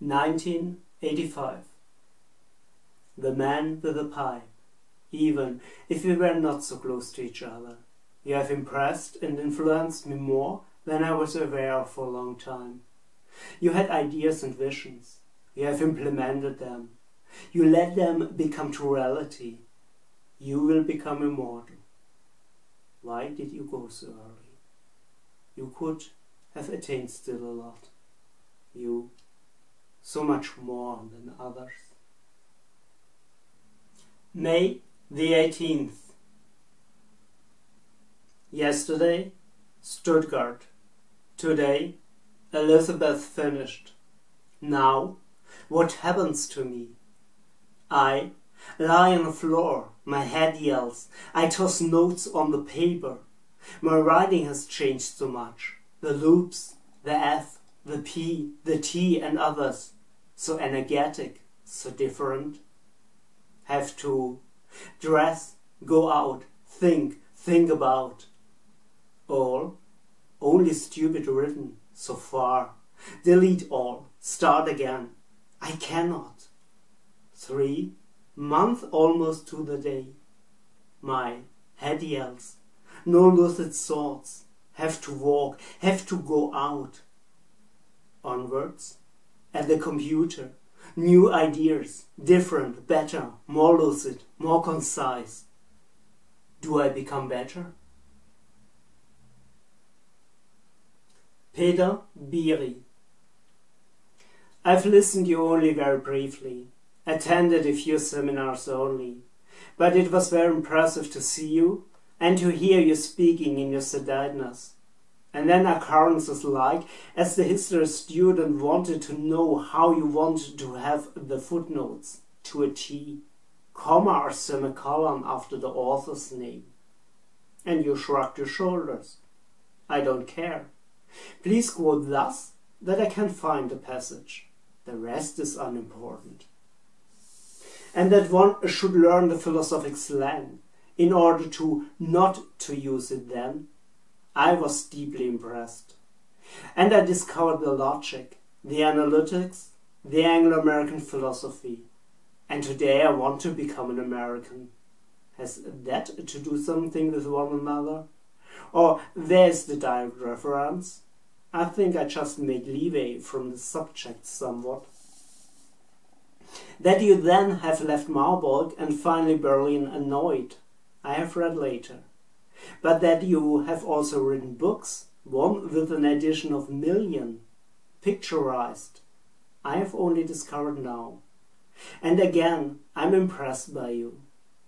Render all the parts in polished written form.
1985. The man with the pipe. Even if we were not so close to each other, you have impressed and influenced me more than I was aware of for a long time. You had ideas and visions. You have implemented them. You let them become to reality. You will become immortal. Why did you go so early? You could have attained still a lot. You, so much more than others. May the 18th. Yesterday, Stuttgart. Today, Elizabeth finished. Now, what happens to me? I lie on the floor, my head yells, I toss notes on the paper. My writing has changed so much. The loops, the F, the P, the T and others. So energetic, so different. Have to dress, go out, think about. All, only stupid written, so far. Delete all, start again. I cannot. 3 months almost to the day. My head yells. No lucid thoughts. Have to walk, have to go out. Onwards, at the computer. New ideas, different, better, more lucid, more concise. Do I become better? Peter Biri. I've listened to you only very briefly, attended a few seminars only, but it was very impressive to see you and to hear you speaking in your sedateness. And then occurrences like, as the history student wanted to know how you wanted to have the footnotes to a T, comma or semicolon after the author's name. And you shrugged your shoulders. I don't care. Please quote thus that I can find the passage. The rest is unimportant. And that one should learn the philosophic slang in order to not to use it then. I was deeply impressed. And I discovered the logic, the analytics, the Anglo-American philosophy. And today I want to become an American. Has that to do something with one another? Or there's the direct reference? I think I just made leeway from the subject somewhat. That you then have left Marburg and finally Berlin annoyed, I have read later. But that you have also written books, one with an edition of million, picturized, I have only discovered now. And again, I'm impressed by you,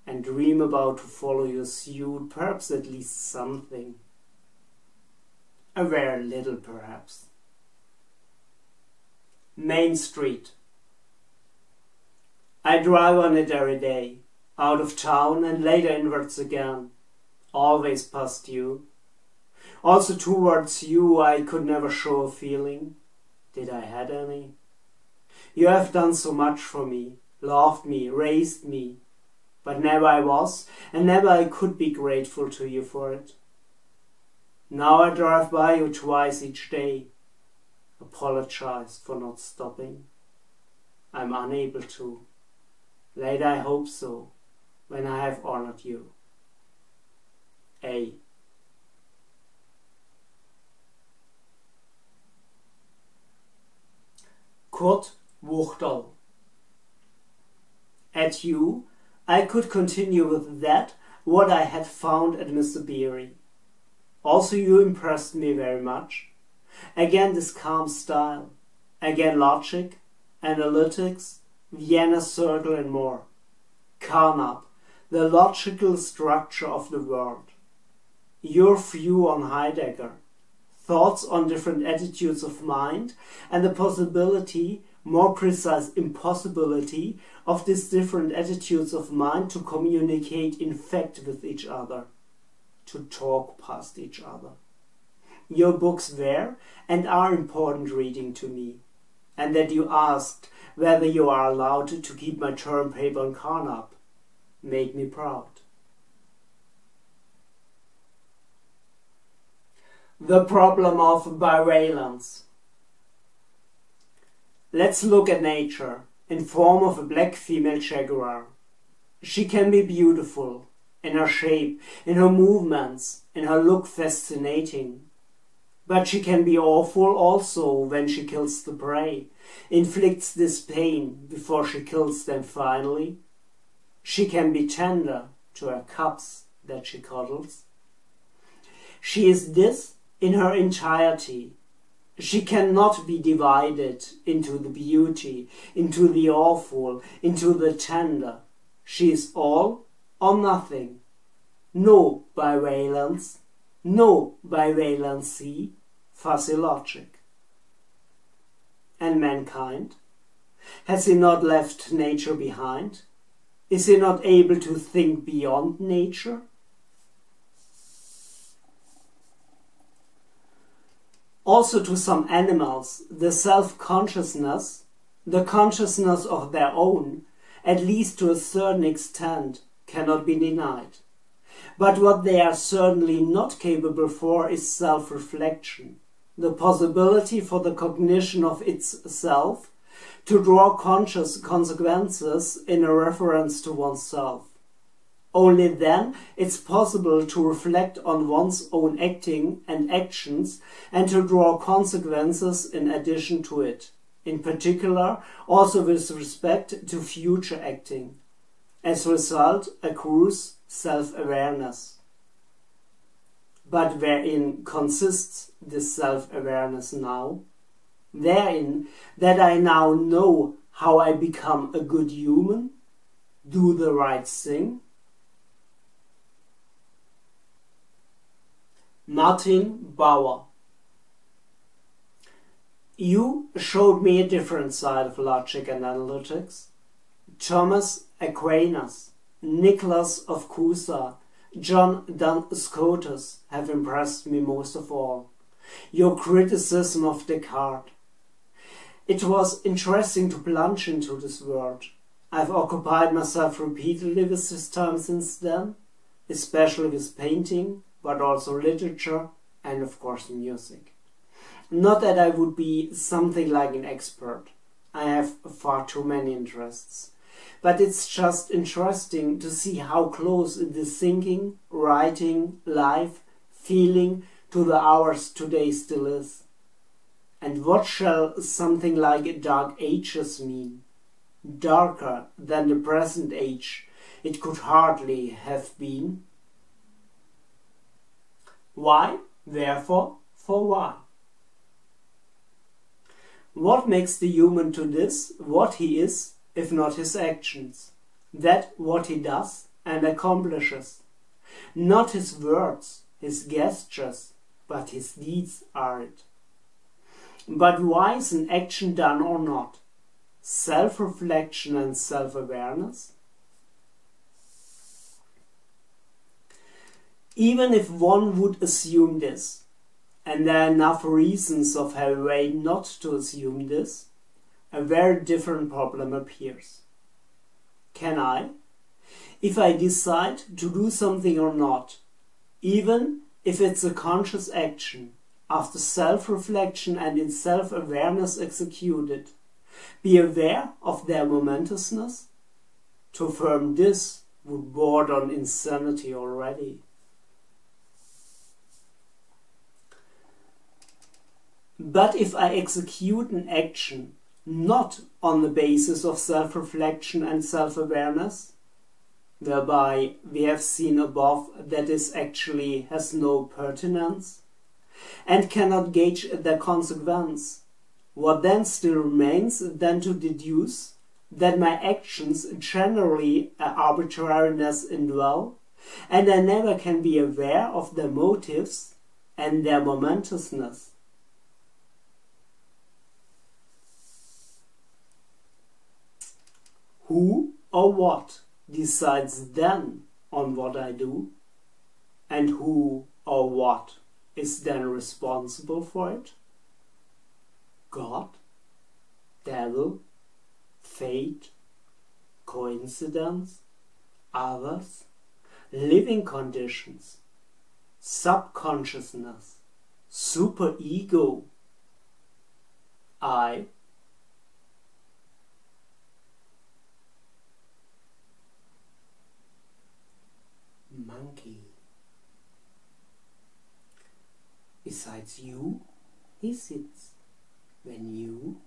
and dream about to follow your suit, perhaps at least something. A very little, perhaps. Main Street. I drive on it every day, out of town and later inwards again. Always past you. Also towards you I could never show a feeling. Did I had any? You have done so much for me, loved me, raised me, but never I was, and never I could be grateful to you for it. Now I drive by you twice each day. Apologize for not stopping. I'm unable to. Later I hope so, when I have honored you. A. Kurt Wuchtel. At you, I could continue with that, what I had found at Mr. Biri. Also you impressed me very much. Again this calm style. Again logic, analytics, Vienna Circle and more. Carnap, the logical structure of the world. Your view on Heidegger, thoughts on different attitudes of mind, and the possibility, more precise impossibility, of these different attitudes of mind to communicate in fact with each other, to talk past each other. Your books were and are important reading to me, and that you asked whether you are allowed to keep my term paper on Carnap made me proud. The problem of bivalence. Let's look at nature in form of a black female jaguar. She can be beautiful in her shape, in her movements, in her look fascinating. But she can be awful also when she kills the prey, inflicts this pain before she kills them finally. She can be tender to her cubs that she cuddles. She is this in her entirety. She cannot be divided into the beauty, into the awful, into the tender. She is all or nothing. No bivalence, no bivalency, fuzzy logic. And mankind? Has he not left nature behind? Is he not able to think beyond nature? Also to some animals, the self-consciousness, the consciousness of their own, at least to a certain extent, cannot be denied. But what they are certainly not capable for is self-reflection, the possibility for the cognition of itself to draw conscious consequences in a reference to oneself. Only then it's possible to reflect on one's own acting and actions and to draw consequences in addition to it, in particular also with respect to future acting. As a result accrues self-awareness. But wherein consists this self-awareness now? Therein that I now know how I become a good human, do the right thing. Martin Bauer. You showed me a different side of logic and analytics. Thomas Aquinas, Nicholas of Cusa, John Duns Scotus have impressed me most of all. Your criticism of Descartes. It was interesting to plunge into this world. I've occupied myself repeatedly with this time since then, especially with painting, but also literature and of course music. Not that I would be something like an expert. I have far too many interests. But it's just interesting to see how close the thinking, writing, life, feeling to the hours today still is. And what shall something like dark ages mean? Darker than the present age it could hardly have been. Why? Therefore, for why? What makes the human to this, what he is, if not his actions? That what he does and accomplishes. Not his words, his gestures, but his deeds are it. But why is an action done or not? Self-reflection and self-awareness? Even if one would assume this, and there are enough reasons of her way not to assume this, a very different problem appears. Can I, if I decide to do something or not, even if it's a conscious action, after self-reflection and in self-awareness executed, be aware of their momentousness? To affirm this would border on insanity already. But if I execute an action not on the basis of self-reflection and self-awareness, whereby we have seen above that this actually has no pertinence, and cannot gauge their consequence, what then still remains than to deduce that my actions generally arbitrariness indwell, and I never can be aware of their motives and their momentousness. Who or what decides then on what I do? And who or what is then responsible for it? God? Devil? Fate? Coincidence? Others? Living conditions? Subconsciousness? Superego? I? Besides you, he sits. When you,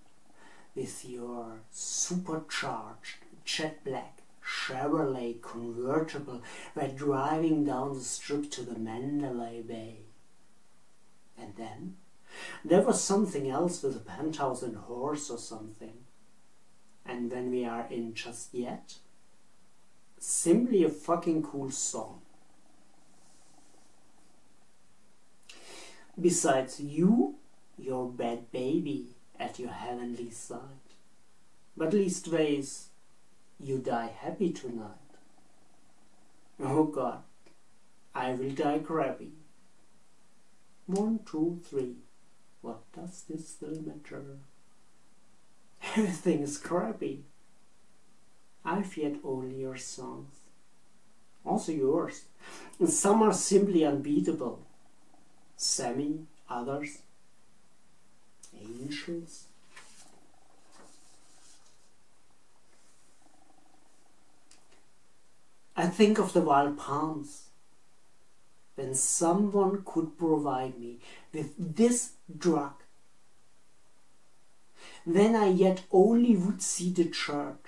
with your supercharged jet black Chevrolet convertible, were driving down the strip to the Mandalay Bay. And then there was something else with a penthouse and horse or something. And when we are in Just Yet, simply a fucking cool song. Besides you, your bad baby at your heavenly side. But leastways, you die happy tonight. Oh God, I will die crabby. 1, 2, 3. What does this still matter? Everything is crappy. I've yet only your songs. Also yours. And some are simply unbeatable. Sammy, others. Angels. I think of the wild palms. When someone could provide me with this drug, then I yet only would see the church,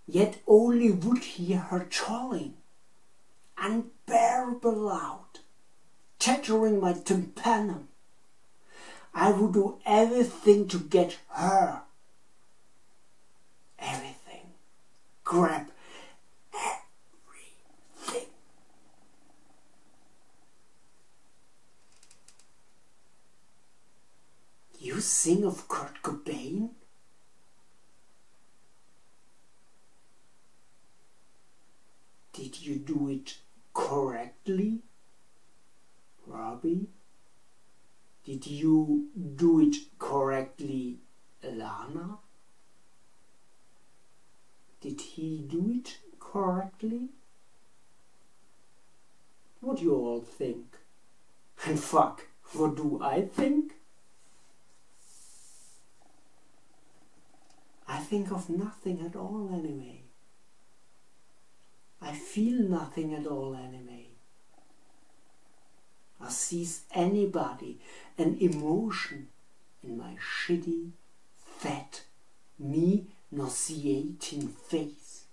yet only would hear her tolling, unbearable loud, chattering my tympanum. I would do everything to get her. Everything. Grab everything. You sing of Kurt Cobain? Did you do it correctly, Robbie? Did you do it correctly, Lana? Did he do it correctly? What do you all think? And fuck, what do I think? I think of nothing at all anyway. I feel nothing at all anyway. Or sees anybody an emotion in my shitty, fat, me nauseating face?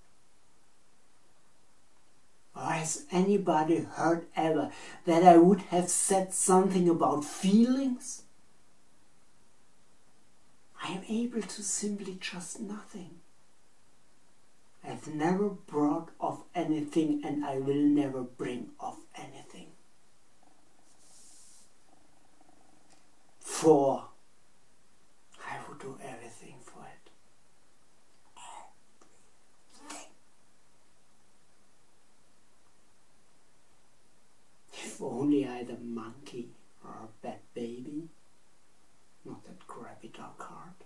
Or has anybody heard ever that I would have said something about feelings? I am able to simply just nothing. I've never brought off anything and I will never bring off anything. For I would do everything for it. Everything. If only I had a monkey or a bad baby, not that crappy dog heart.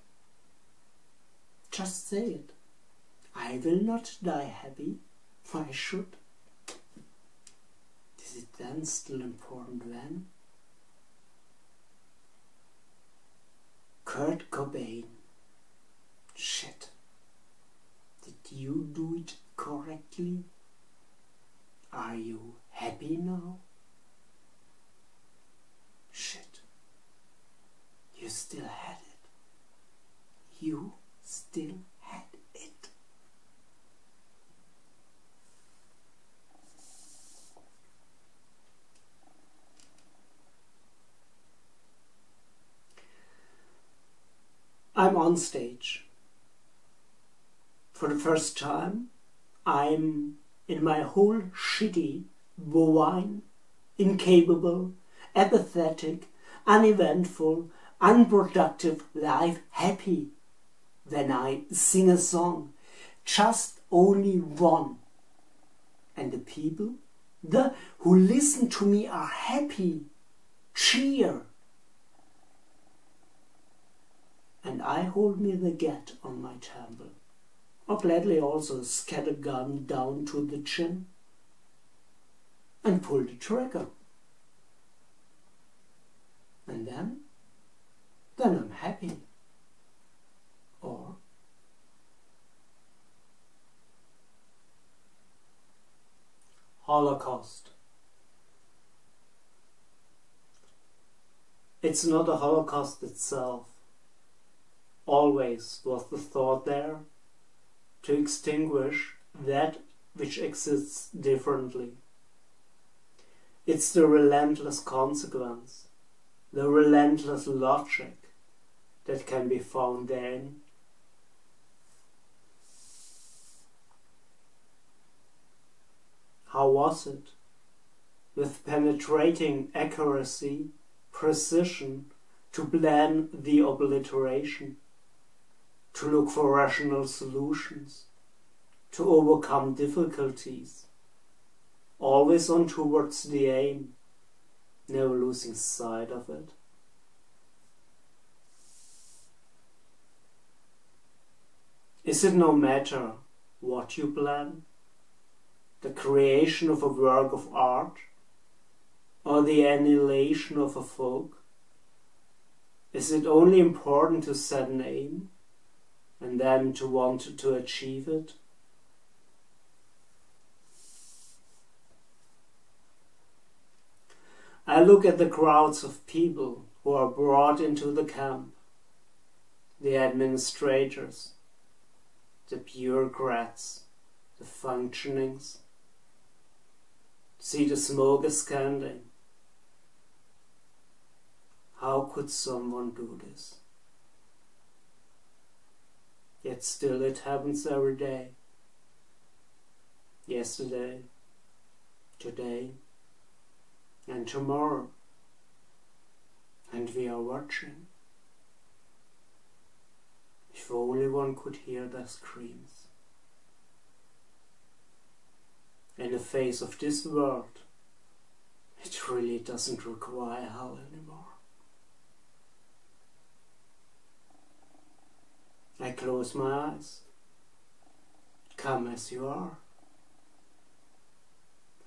Just say it. I will not die happy. Why should? Is it then still important when? Kurt Cobain. Shit. Did you do it correctly? Are you happy now? Shit. You still had it. You still had it. I'm on stage. For the first time, I'm in my whole shitty, bovine, incapable, apathetic, uneventful, unproductive life happy when I sing a song, just only one. And the people, who listen to me are happy, cheer. And I hold me the gat on my temple, or gladly also scatter gun down to the chin, and pull the trigger. And then I'm happy. Or Holocaust. It's not a Holocaust itself. Always was the thought there to extinguish that which exists differently. It's the relentless consequence, the relentless logic that can be found therein. How was it? With penetrating accuracy, precision, to plan the obliteration, to look for rational solutions, to overcome difficulties, always on towards the aim, never losing sight of it. Is it no matter what you plan? The creation of a work of art, or the annihilation of a folk? Is it only important to set an aim, and then to want to achieve it? I look at the crowds of people who are brought into the camp, the administrators, the bureaucrats, the functionings. See the smoke ascending. How could someone do this? Yet still it happens every day. Yesterday, today, and tomorrow. And we are watching. If only one could hear their screams. In the face of this world, it really doesn't require hell anymore. I close my eyes. Come as you are.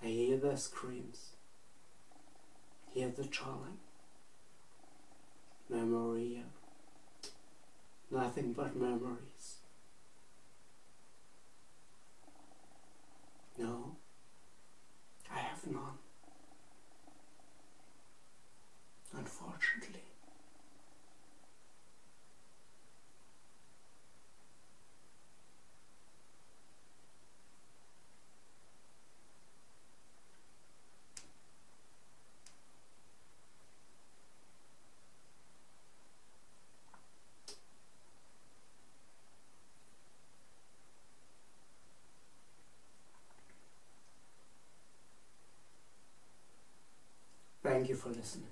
I hear their screams. Hear the calling. Memory. Nothing but memories. No, I have none. Unfortunately. Thank you for listening.